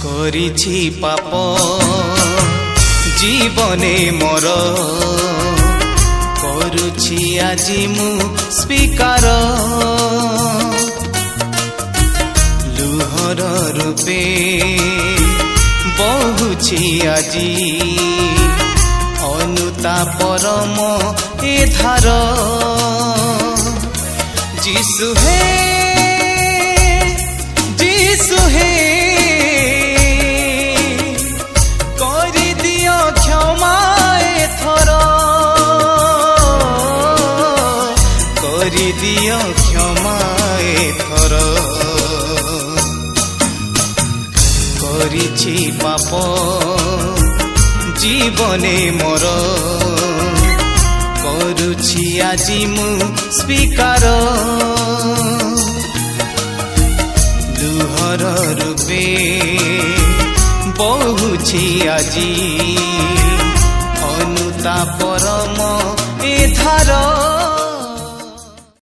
করিছি পাপ জীবনে মোর করুছি আজি মু স্বীকার লুহর রূপে বহুছি আজি অনুতাপর মো এ ধার যিশু হে যিশু হে করি দিও ক্ষমা এথর করি দিও ক্ষমা এথর করিছি পাপ জীবনে মোর করুছি আজি মু স্বীকার লুহর রূপে বহুছি আজি